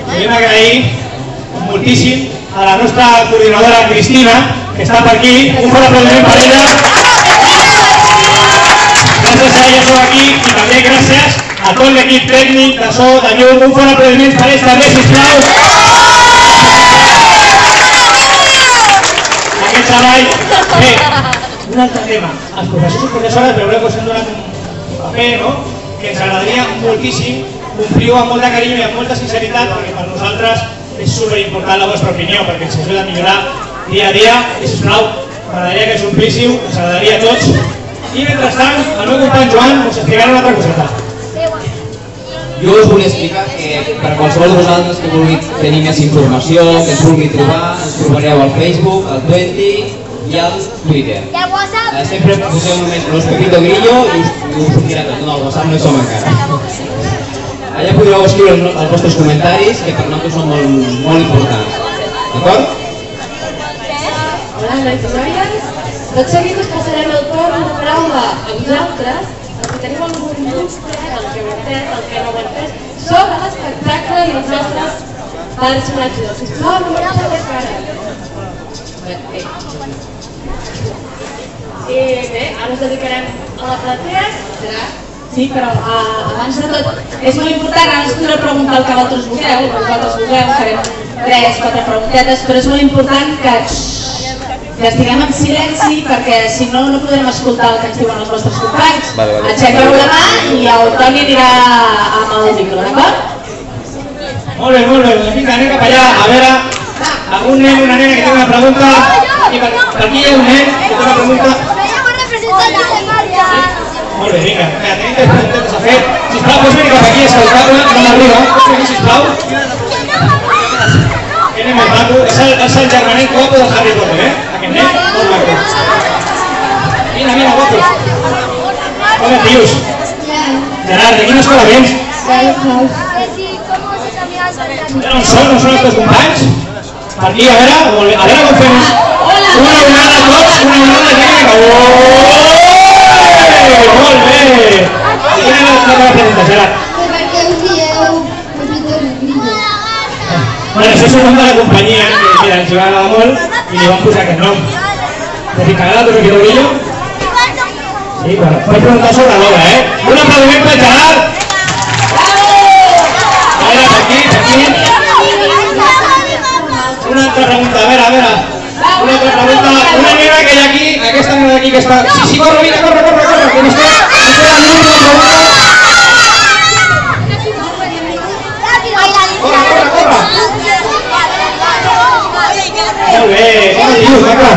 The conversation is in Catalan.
volem agrair moltíssim a la nostra coordinadora Cristina, que està per aquí. Un fort aplaudiment per ella. Gràcies a ella sou aquí i també gràcies a tot l'equip tècnic de so, de llum. Un fort aplaudiment per ells també, sisplau. Aquest treball. Bé, un altre tema. Els professors i professores veureu que us hem donat un paper, no?, que ens agradaria moltíssim compliu amb molt de carinyo i amb molta sinceritat, perquè per nosaltres és superimportant la vostra opinió, perquè ens ajuda a millorar dia a dia. I sisplau, m'agradaria que us omplíssiu, ens agradaria a tots. I mentrestant, el meu company Joan us explicarà una altra coseta. Jo us vull explicar que per qualsevol de vosaltres que vulgui tenir més informació, que ens vulgui trobar, ens trobareu al Facebook, al Twenty i al Twitter. Sempre poseu només Los Pepito Grillo i us sortirà tot. No, al WhatsApp no hi som encara. Allà podreu escriure els vostres comentaris, que per nosaltres són molt importants. D'acord? Hola, nois i noies. Tot seguit us passarem el torn de paraula a vosaltres, els que teniu algun dubte, el que heu entès, el que no heu entès, sobre l'espectacle i els nostres personatges. Sisplau, no marxeu de cara. I bé, ara us dedicarem a la platea. Sí, però abans de tot és molt important, ara us podré preguntar el que vosaltres vulgueu, farem 3-4 preguntetes, però és molt important que estiguem en silenci, perquè si no, no podrem escoltar el que ens diuen els vostres companys. Aixequeu la mà i el Toni anirà amb el micro, d'acord? Molt bé, vinga, anem cap allà, a veure, amb un nen, una nena que té una pregunta, i per aquí hi ha un nen que té una pregunta. Molt bé, vinga, tenim 3 preguntes a fer. Sisplau, pots venir cap aquí a escoltar-la, no m'arriba. Pots venir, sisplau? Aquest nen més maco, és el germanet guapo del Harry Potter, eh? Aquest nen, molt maco. Mira, guapo. Com et dius? Gerard, de quina escola vens? On són els teus companys? Per aquí, a veure com fem. Una onada a tots, una onada a gent. Molt bé! Quina és la teva pregunta, Gerard? Per què us dieu Pepito Grillo? Bueno, això és un nom de la companyia, que ens va agradar molt i li vam posar aquest nom. ¿T'agrada tu Pepito Grillo? Sí, bueno, vaig preguntar sobre l'obra, eh? Un aplaudiment per Gerard! A veure, per aquí. Una altra pregunta, a veure. Una altra pregunta, una nena que hi ha aquí, aquesta nena d'aquí que està... Sí, corre, vinga, corre, que no està la nena de la Corre. Molt bé, com et dius, maca?